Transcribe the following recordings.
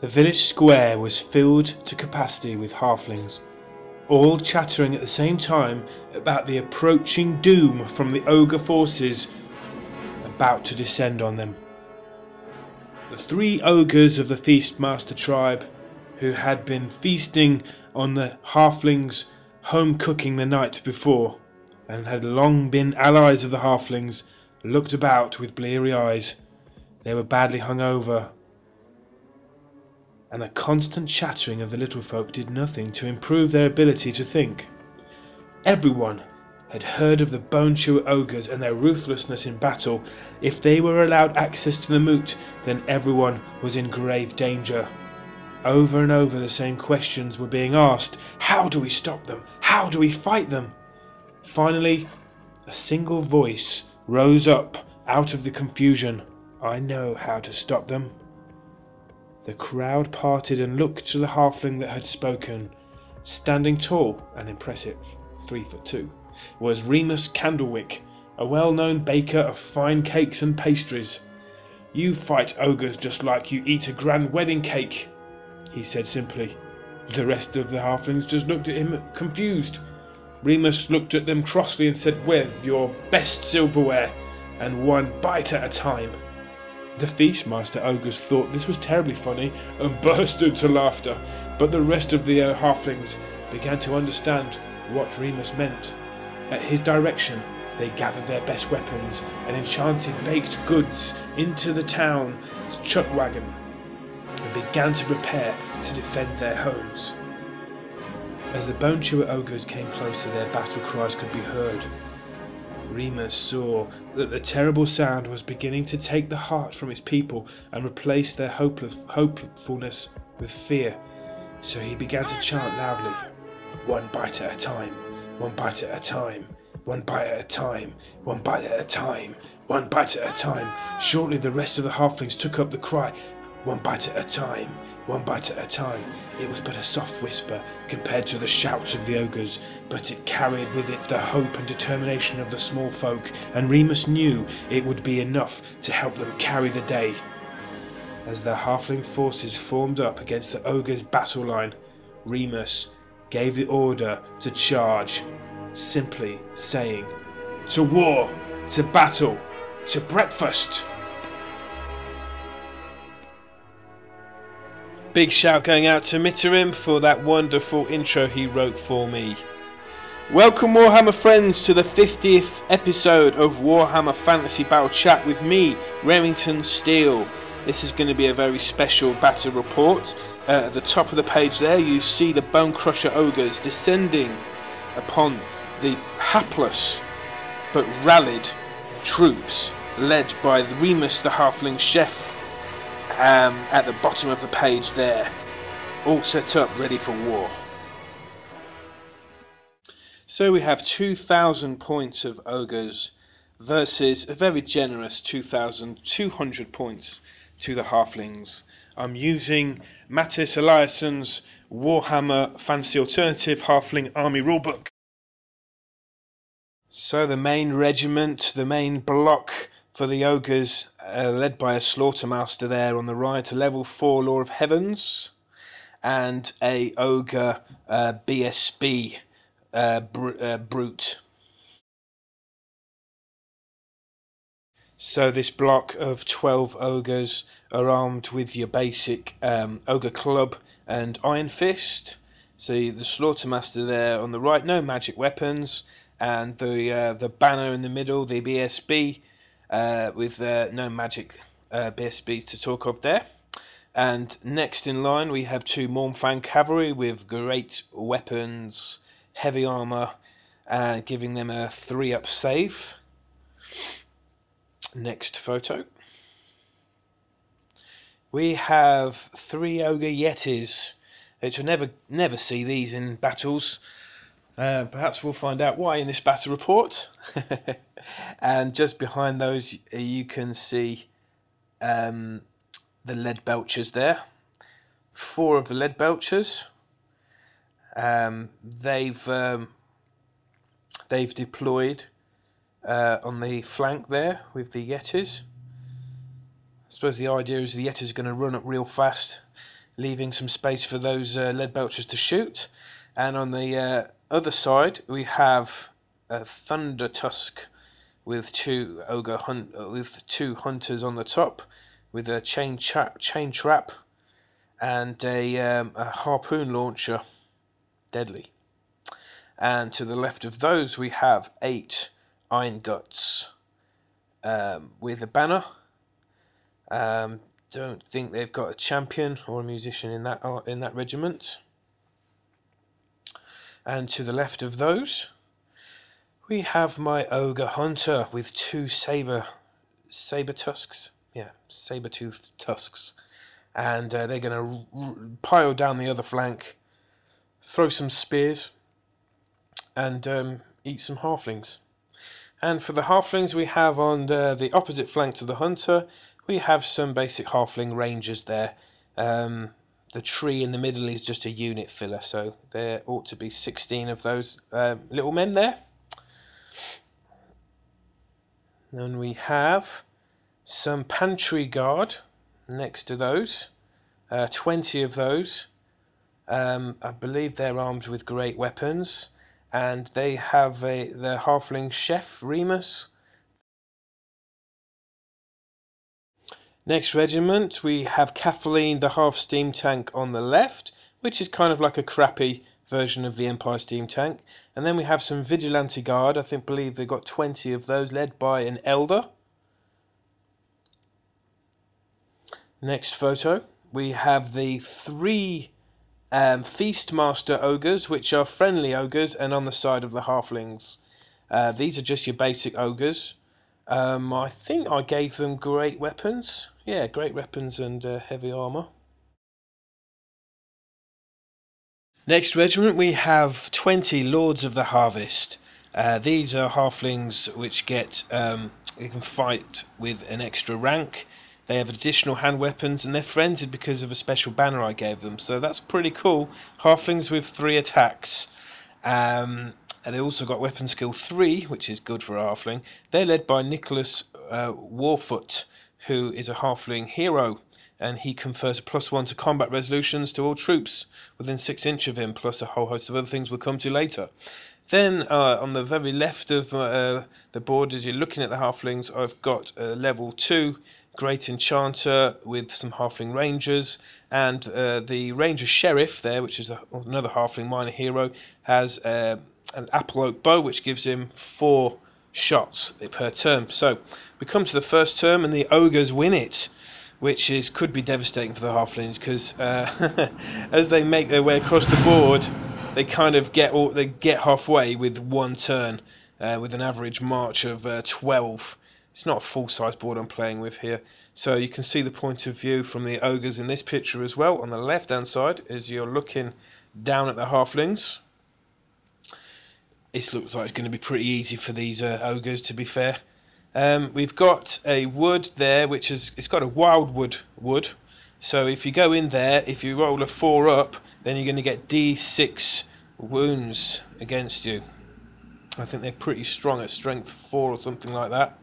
The village square was filled to capacity with halflings, all chattering at the same time about the approaching doom from the Ogre Forces about to descend on them. The 3 ogres of the Feastmaster tribe, who had been feasting on the halflings' home cooking the night before, and had long been allies of the halflings, looked about with bleary eyes. They were badly hungover, and the constant chattering of the little folk did nothing to improve their ability to think. Everyone had heard of the Bonechewer Ogres and their ruthlessness in battle. If they were allowed access to the Moot, then everyone was in grave danger. Over and over the same questions were being asked. How do we stop them? How do we fight them? Finally, a single voice rose up out of the confusion. I know how to stop them. The crowd parted and looked to the halfling that had spoken. Standing tall and impressive, 3'2", was Remus Candlewick, a well-known baker of fine cakes and pastries. You fight ogres just like you eat a grand wedding cake, he said simply. The rest of the halflings just looked at him confused. Remus looked at them crossly and said, with your best silverware, and 1 bite at a time. The Feastmaster ogres thought this was terribly funny and burst into laughter, but the rest of the halflings began to understand what Remus meant. At his direction, they gathered their best weapons and enchanted baked goods into the town's chuck wagon and began to prepare to defend their homes. As the Bonechewer Ogres came closer, their battle cries could be heard. Remus saw that the terrible sound was beginning to take the heart from his people and replace their hopefulness with fear. So he began to chant loudly, 1 bite at a time, 1 bite at a time, 1 bite at a time, 1 bite at a time, 1 bite at a time. Shortly the rest of the halflings took up the cry, 1 bite at a time, 1 bite at a time. It was but a soft whisper compared to the shouts of the ogres, but it carried with it the hope and determination of the small folk, and Remus knew it would be enough to help them carry the day. As the halfling forces formed up against the ogres' battle line, Remus gave the order to charge, simply saying, to war, to battle, to breakfast. Big shout going out to Mitteirim for that wonderful intro he wrote for me. Welcome Warhammer friends to the 50th episode of Warhammer Fantasy Battle Chat with me, Remington Steele. This is going to be a very special battle report. At the top of the page there you see the Bone Crusher Ogres descending upon the hapless but rallied troops led by Remus the Halfling Chef. At the bottom of the page there, all set up ready for war. So we have 2,000 points of ogres versus a very generous 2,200 points to the halflings. I'm using Mattis Eliasson's Warhammer Fantasy Alternative Halfling Army Rulebook. So the main regiment, the main block for the ogres, led by a Slaughtermaster there on the right, a level 4 Law of Heavens, and a ogre BSB brute. So this block of 12 ogres are armed with your basic ogre club and iron fist. So the Slaughtermaster there on the right, no magic weapons, and the banner in the middle, the BSB. With no magic BSBs to talk of there. And next in line we have 2 Mornfang cavalry with great weapons, heavy armour, giving them a 3-up save. Next photo. We have 3 ogre yetis, which I never see these in battles. Perhaps we'll find out why in this battle report. And just behind those you can see the lead belchers there. 4 of the lead belchers. They've deployed on the flank there with the yetis. I suppose the idea is the yetis are going to run up real fast leaving some space for those lead belchers to shoot. And on the other side we have a Thunder Tusk with two hunters on the top, with a chain trap and a harpoon launcher, deadly. And to the left of those we have 8 Iron Guts with a banner. Don't think they've got a champion or a musician in that regiment. And to the left of those we have my Ogre Hunter with 2 saber-toothed tusks, and they're going to pile down the other flank, throw some spears, and eat some halflings. And for the halflings, we have on the opposite flank to the hunter, we have some basic halfling rangers there. The tree in the middle is just a unit filler, so there ought to be 16 of those little men there. Then we have some pantry guard next to those, 20 of those. I believe they're armed with great weapons, and they have the halfling chef Remus. Next regiment we have Kathleen, the half steam tank, on the left, which is kind of like a crappy version of the Empire steam tank. And then we have some vigilante guard. I believe they've got 20 of those, led by an elder. Next photo we have the 3 Feastmaster ogres, which are friendly ogres and on the side of the halflings. These are just your basic ogres. I think I gave them great weapons. Yeah, great weapons and heavy armour. Next regiment we have 20 Lords of the Harvest. These are halflings which get you can fight with an extra rank. They have additional hand weapons, and they're frenzied because of a special banner I gave them, so that's pretty cool. Halflings with 3 attacks. And they also got weapon skill 3, which is good for a halfling. They're led by Nicholas Warfoot, who is a halfling hero, and he confers a +1 to combat resolutions to all troops within 6 inches of him, plus a whole host of other things we'll come to later. Then on the very left of the board, as you're looking at the halflings, I've got a level 2 Great Enchanter with some halfling rangers, and the ranger sheriff there, which is another halfling minor hero, has an apple oak bow which gives him 4 shots per turn. So we come to the first term and the ogres win it, which could be devastating for the halflings, because as they make their way across the board, they kind of get halfway with 1 turn, with an average march of 12. It's not a full-size board I'm playing with here. So you can see the point of view from the ogres in this picture as well. On the left-hand side, as you're looking down at the halflings, it looks like it's going to be pretty easy for these ogres, to be fair. We've got a wood there, which it's got a wildwood wood. So if you go in there, if you roll a 4 up, then you're going to get D6 wounds against you. I think they're pretty strong at strength 4 or something like that.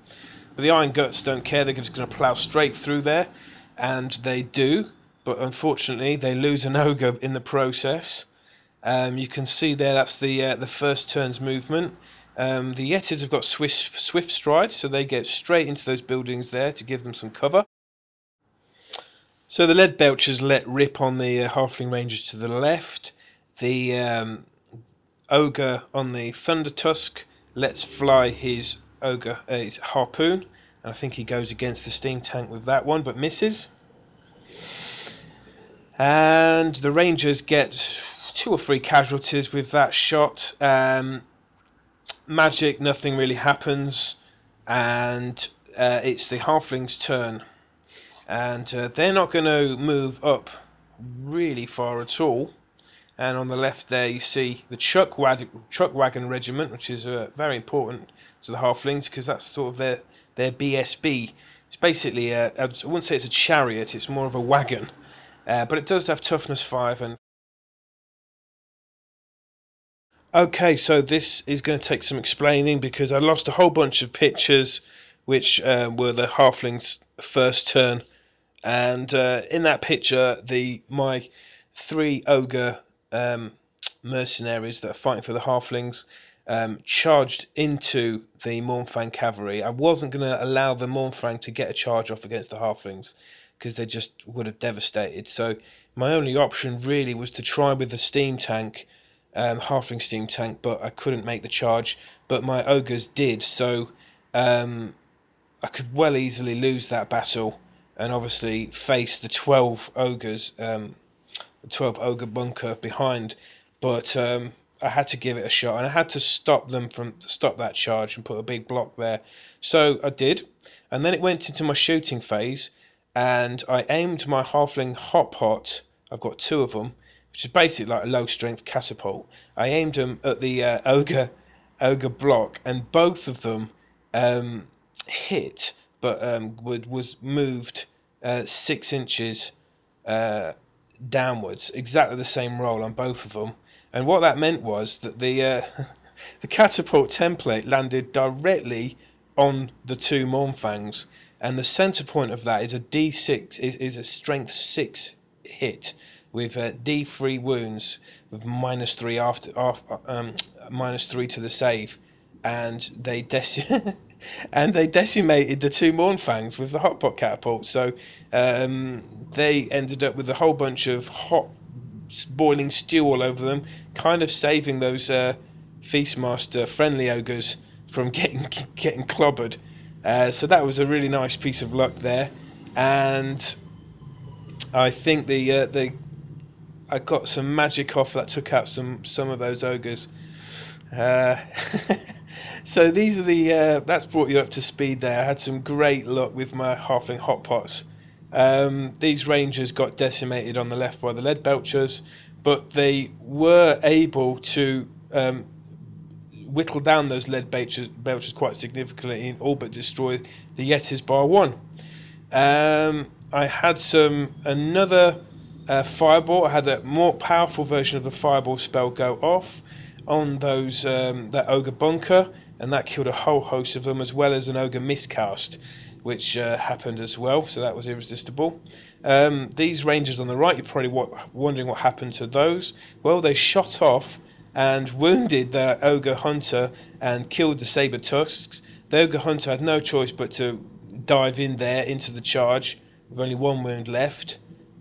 But the Iron Guts don't care, they're just going to plough straight through there, and they do, but unfortunately they lose an ogre in the process. You can see there, that's the first turn's movement. The Yetis have got swift stride, so they get straight into those buildings there to give them some cover. So the Lead Belchers let rip on the Halfling Rangers to the left. The Ogre on the Thunder Tusk lets fly his harpoon, and I think he goes against the steam tank with that one, but misses. And the Rangers get 2 or 3 casualties with that shot. Magic, nothing really happens, and it's the Halflings' turn, and they're not going to move up really far at all. And on the left there you see the Chuck Wagon Regiment, which is very important to the Halflings, because that's sort of their BSB. It's basically, I wouldn't say it's a chariot, it's more of a wagon. But it does have toughness 5. And okay, so this is going to take some explaining, because I lost a whole bunch of pictures which were the Halflings' first turn And in that picture, my 3 ogre mercenaries that are fighting for the halflings charged into the Mournfang cavalry. I wasn't going to allow the Mournfang to get a charge off against the halflings because they just would have devastated. So my only option really was to try with the steam tank, halfling steam tank, but I couldn't make the charge. But my ogres did, so I could well easily lose that battle and obviously face the 12 ogres, the 12 ogre bunker behind. But I had to give it a shot, and I had to stop that charge and put a big block there. So I did, and then it went into my shooting phase, and I aimed my halfling hot pot. I've got 2 of them, which is basically like a low strength catapult. I aimed them at the ogre block, and both of them hit, but was moved 6 inches downwards. Exactly the same roll on both of them. And what that meant was that the the catapult template landed directly on the 2 Mournfangs, and the center point of that is a D6, is a strength 6 hit with D3 wounds with -3 -3 to the save, and they decimated the 2 Mournfangs with the hotpot catapult. So they ended up with a whole bunch of hot boiling stew all over them, kind of saving those Feastmaster friendly ogres from getting clobbered. So that was a really nice piece of luck there, and I think I got some magic off that took out some of those ogres. So these are that's brought you up to speed there. I had some great luck with my halfling hotpots. These rangers got decimated on the left by the lead belchers, but they were able to whittle down those lead belchers quite significantly and all but destroy the Yetis bar 1. I had another fireball. I had a more powerful version of the fireball spell go off on those that ogre bunker, and that killed a whole host of them, as well as an ogre miscast, which happened as well, so that was irresistible. These rangers on the right, you're probably wondering what happened to those. Well, they shot off and wounded the ogre hunter and killed the saber tusks. The ogre hunter had no choice but to dive in there into the charge with only 1 wound left.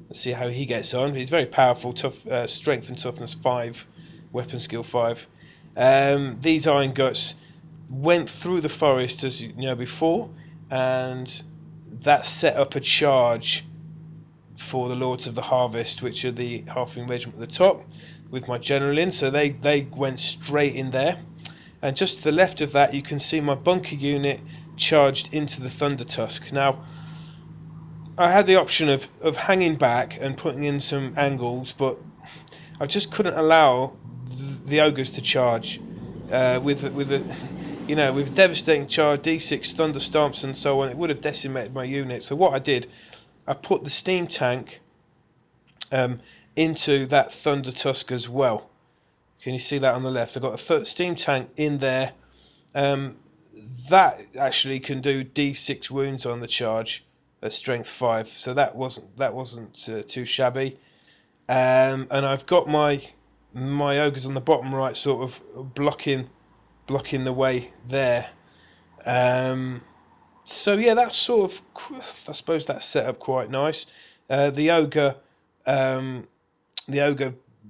Let's see how he gets on. He's very powerful, tough, strength and toughness 5, weapon skill 5. These Iron Guts went through the forest, as you know before, and that set up a charge for the Lords of the Harvest, which are the Halfling regiment at the top, with my general in. So they went straight in there, and just to the left of that you can see my bunker unit charged into the Thunder Tusk. Now I had the option of hanging back and putting in some angles, but I just couldn't allow the ogres to charge with devastating charge, D6 thunder stomps and so on. It would have decimated my unit. So what I did, I put the steam tank into that thunder tusk as well. Can you see that on the left? I've got a steam tank in there. That actually can do D6 wounds on the charge at strength 5. So that wasn't too shabby. And I've got my ogres on the bottom right, sort of blocking the way there. So yeah, that's sort of, I suppose that's set up quite nice. The ogre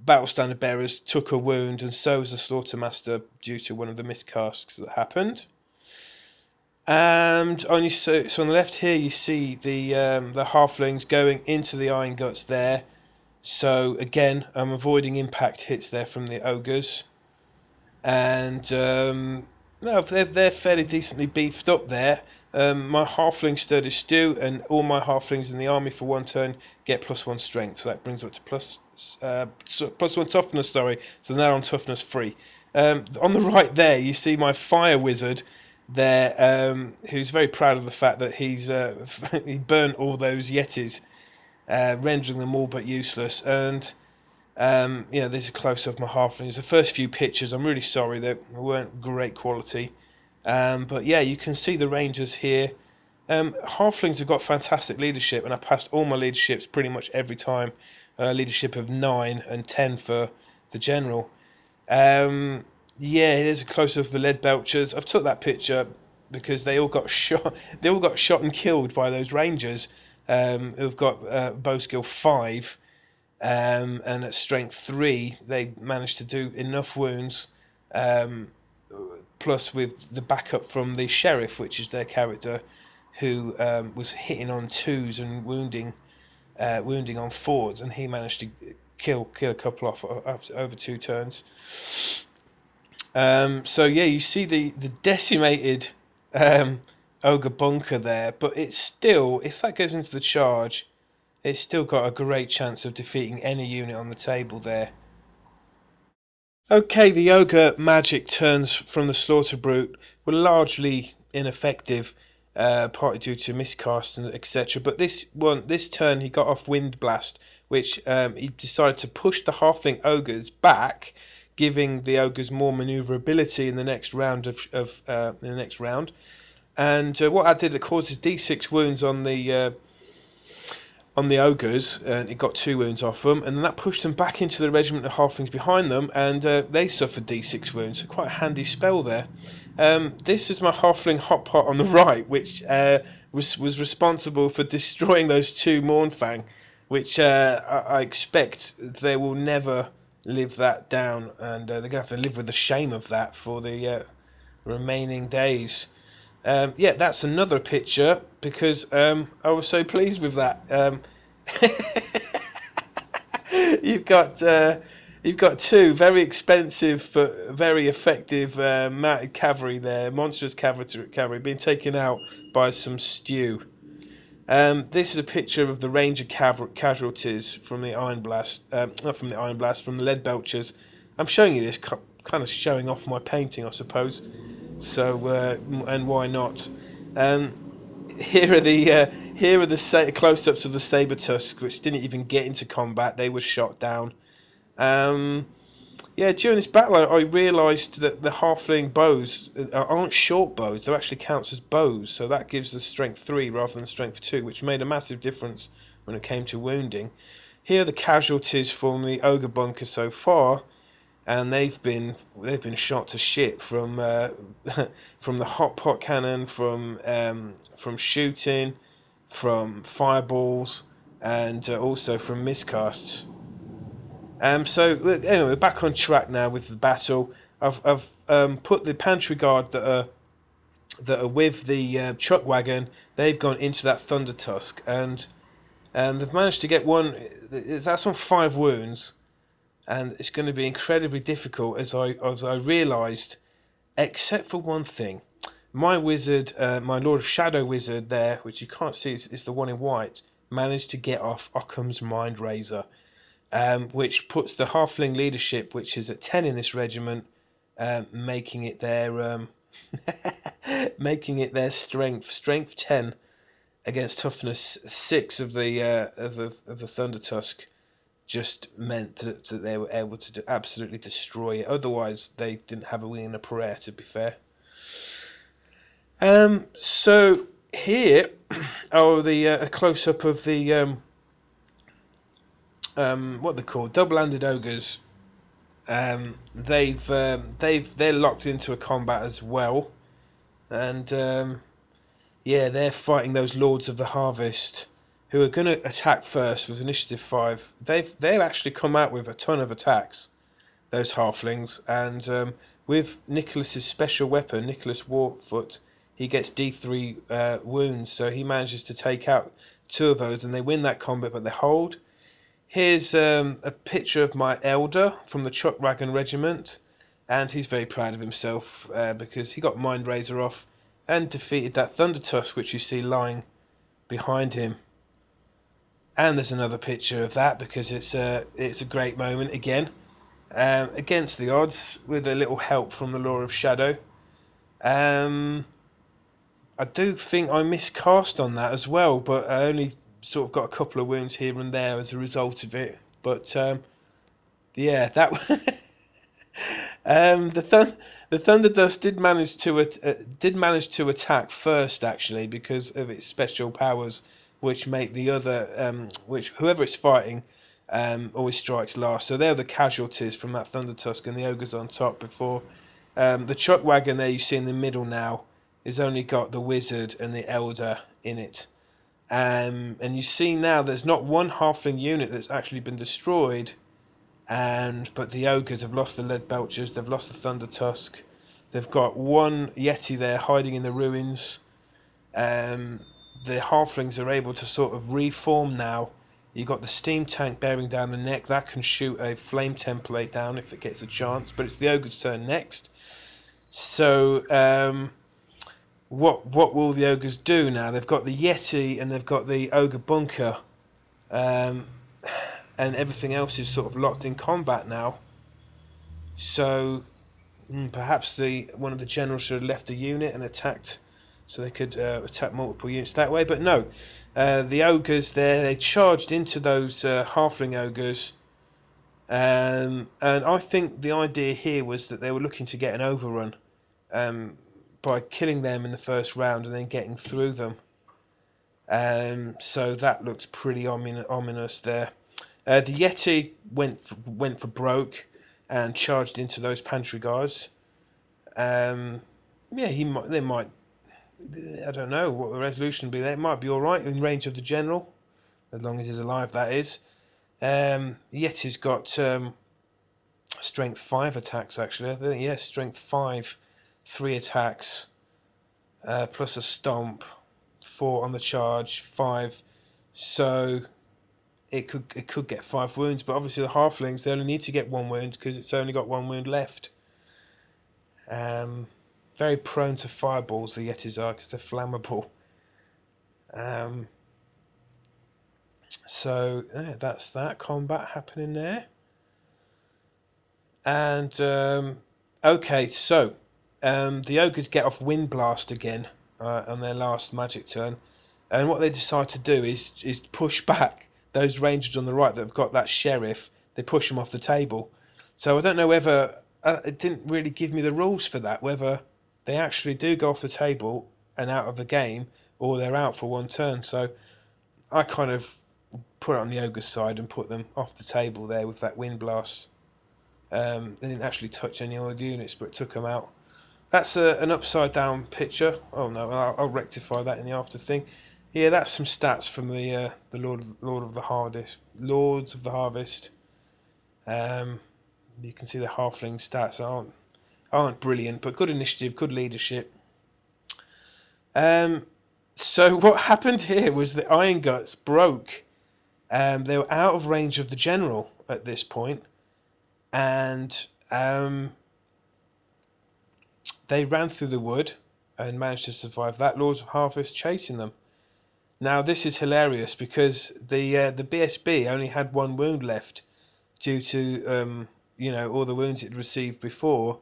battle standard bearers took a wound, and so was the Slaughtermaster due to one of the miscasts that happened. And so on the left here you see the halflings going into the Iron Guts there. So again, I'm avoiding impact hits there from the ogres, and no, they're fairly decently beefed up there. My halfling stirred his stew, and all my halflings in the army for 1 turn get +1 strength, so that brings up to +1 toughness. Sorry, so now on toughness 3. On the right there, you see my fire wizard there, who's very proud of the fact that he burnt all those yetis, rendering them all but useless. And there's a close up of my halflings. The first few pictures, I'm really sorry, they weren't great quality, but yeah, you can see the rangers here Halflings have got fantastic leadership, and I passed all my leaderships pretty much every time. Leadership of 9 and 10 for the general. Yeah, here's a close up of the lead belchers. I've took that picture because they all got shot. They all got shot and killed by those rangers who've got bow skill 5, and at strength 3 they managed to do enough wounds. Plus with the backup from the sheriff, which is their character, who was hitting on 2s and wounding on 4s, and he managed to kill a couple off over 2 turns. So yeah, you see the decimated ogre bunker there, but it's still, if that goes into the charge, it's still got a great chance of defeating any unit on the table there. Okay, the ogre magic turns from the slaughter brute were largely ineffective, partly due to miscast and etc. But this turn he got off wind blast, which he decided to push the halfling ogres back, giving the ogres more manoeuvrability in the next round And what that did, it causes D6 wounds on the ogres, and it got 2 wounds off them, and then that pushed them back into the regiment of halflings behind them, and they suffered D6 wounds. So quite a handy spell there. This is my halfling hot pot on the right, which was responsible for destroying those 2 Mournfang, which I expect they will never live that down, and they're going to have to live with the shame of that for the remaining days. Yeah, that's another picture because I was so pleased with that. You've got 2 very expensive but very effective mounted cavalry there, monstrous cavalry being taken out by some stew. This is a picture of the ranger casualties from the Iron Blast, not from the Iron Blast, from the Lead Belchers. I'm showing you this kind of showing off my painting, I suppose. So and why not? Here are the close-ups of the saber tusks, which didn't even get into combat. They were shot down. Yeah, during this battle, I realised that the halfling bows aren't short bows; they actually count as bows. So that gives us strength 3 rather than strength 2, which made a massive difference when it came to wounding. Here are the casualties from the ogre bunker so far. And they've been shot to shit from from the hot pot cannon, from shooting, from fireballs, and also from miscasts. So anyway, we're back on track now with the battle. I've put the pantry guard that are with the truck wagon. They've gone into that thunder tusk, and they've managed to get one. That's on 5 wounds. And it's going to be incredibly difficult, as I realised, except for one thing. My wizard, my Lord of Shadow wizard there, which you can't see is the one in white, managed to get off Occam's Mind Razor, which puts the halfling leadership, which is at 10 in this regiment, making it their strength 10 against toughness 6 of the Thunder Tusk. Just meant that they were able to absolutely destroy it. Otherwise, they didn't have a wing and a prayer, to be fair. So here are a close-up of the what they're called, double-handed ogres. They're locked into a combat as well, and yeah, they're fighting those Lords of the Harvest, who are going to attack first with initiative 5. They've actually come out with a ton of attacks, those halflings, and with Nicholas's special weapon, Nicholas Warfoot, he gets D3 wounds, so he manages to take out 2 of those, and they win that combat, but they hold. Here's a picture of my elder from the Chuck Wagon Regiment, and he's very proud of himself because he got Mind Razor off and defeated that Thunder Tusk, which you see lying behind him. And there's another picture of that because it's a great moment again, against the odds, with a little help from the Lord of Shadow. I do think I miscast on that as well, but I only sort of got a couple of wounds here and there as a result of it. But yeah, that The Thunderdust did manage to attack first, actually, because of its special powers, which make the other which whoever it's fighting always strikes last. So they're the casualties from that Thundertusk, and the ogres on top before. The truck wagon there you see in the middle now has only got the wizard and the elder in it. And you see now there's not one halfling unit that's actually been destroyed, but the ogres have lost the lead belchers, they've lost the thunder tusk, they've got one yeti there hiding in the ruins. The halflings are able to sort of reform now. You've got the steam tank bearing down the neck, that can shoot a flame template down if it gets a chance, but it's the ogre's turn next. So what will the ogres do now? They've got the yeti and they've got the ogre bunker, and everything else is sort of locked in combat now. So perhaps one of the generals should have left the unit and attacked, so they could attack multiple units that way. But no, the ogres there, they charged into those halfling ogres, and I think the idea here was that they were looking to get an overrun by killing them in the first round and then getting through them. So that looks pretty ominous there. The Yeti went for broke and charged into those pantry guards. Yeah, they might. I don't know what the resolution would be there. It might be all right in range of the general, as long as he's alive. That is. Yeti's got strength 5 attacks actually. I think yes, strength 5, 3 attacks, plus a stomp, 4 on the charge, 5. So it could get 5 wounds, but obviously the halflings, they only need to get 1 wound because it's only got 1 wound left. Very prone to fireballs, the yetis are, because they're flammable. So yeah, that's that combat happening there. And okay, so the ogres get off Wind Blast again on their last magic turn, and what they decide to do is push back those rangers on the right that have got that sheriff. They push them off the table. So I don't know whether it didn't really give me the rules for that, whether they actually do go off the table and out of the game, or they're out for 1 turn. So I kind of put it on the ogre's side and put them off the table there with that Wind Blast. They didn't actually touch any other units, but it took them out. That's an upside down picture. Oh no, I'll rectify that in the after thing. Yeah, that's some stats from the Lords of the Harvest. You can see the halfling stats aren't brilliant, but good initiative, good leadership. So what happened here was the Iron Guts broke. They were out of range of the general at this point, and they ran through the wood and managed to survive that. Lords of Harvest chasing them. Now this is hilarious because the BSB only had 1 wound left due to all the wounds it received before,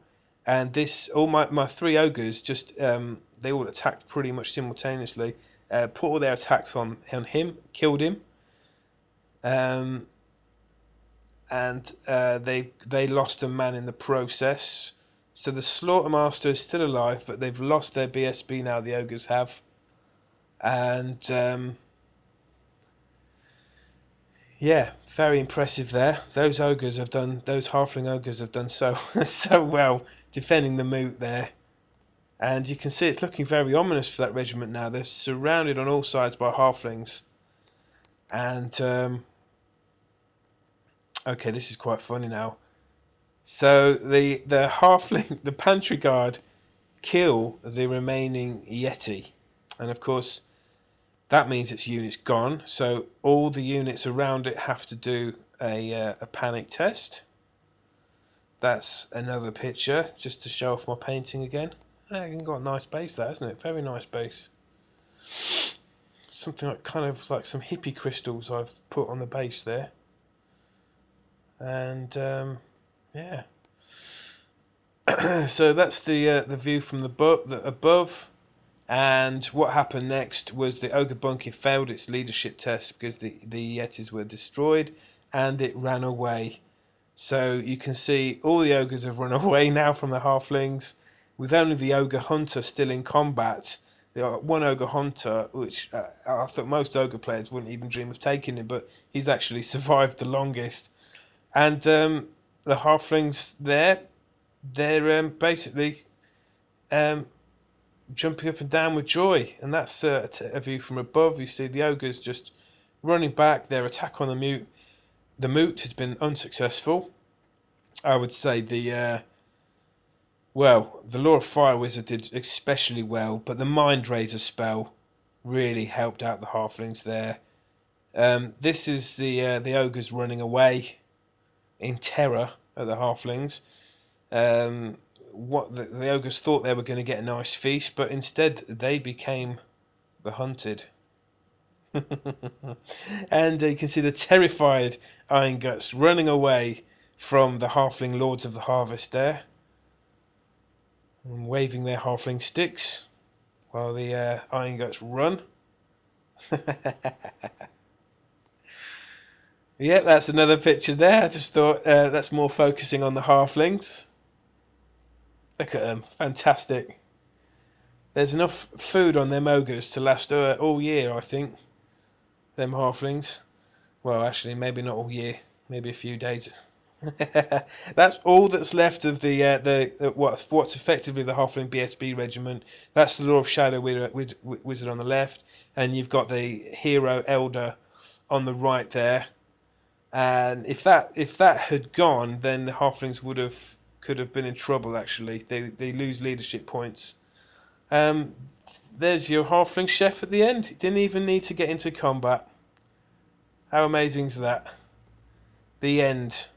and all my 3 ogres just they all attacked pretty much simultaneously. Put all their attacks on him, killed him, and they lost a man in the process. So the Slaughtermaster is still alive, but they've lost their BSB now, the ogres have. And yeah, very impressive there. Those halfling ogres have done so well defending the Moot there. And you can see it's looking very ominous for that regiment now. They're surrounded on all sides by halflings. And okay, this is quite funny now. So the halfling, the pantry guard, kill the remaining yeti, and of course that means its unit's gone. So all the units around it have to do a panic test. That's another picture just to show off my painting again. It's got a nice base there, hasn't it? Very nice base. Something like kind of like some hippie crystals I've put on the base there. And yeah. So that's the view from the above. And what happened next was the Ogre Bunker failed its leadership test because the Yetis were destroyed and it ran away. So you can see all the ogres have run away now from the halflings, with only the ogre hunter still in combat. There are one ogre hunter, which I thought most ogre players wouldn't even dream of taking him, but he's actually survived the longest. And the halflings there, they're basically jumping up and down with joy. And that's a view from above. You see the ogres just running back. Their attack on the Moot has been unsuccessful. I would say the Law of Fire Wizard did especially well, but the Mind Razor spell really helped out the halflings there. This is the ogres running away in terror at the halflings. What the ogres thought they were going to get a nice feast, but instead they became the hunted. And you can see the terrified Iron Guts running away from the halfling lords of the harvest there, and waving their halfling sticks while the Iron Guts run. Yep, that's another picture there. I just thought that's more focusing on the halflings. Look at them, fantastic. There's enough food on them ogres to last all year, I think. Them halflings. Well, actually, maybe not all year. Maybe a few days. That's all that's left of the what's effectively the halfling BSB regiment. That's the Law of Shadow Wizard on the left, and you've got the Hero Elder on the right there. And if that had gone, then the halflings could have been in trouble. Actually, they lose leadership points. There's your halfling chef at the end. He didn't even need to get into combat. How amazing is that? The end.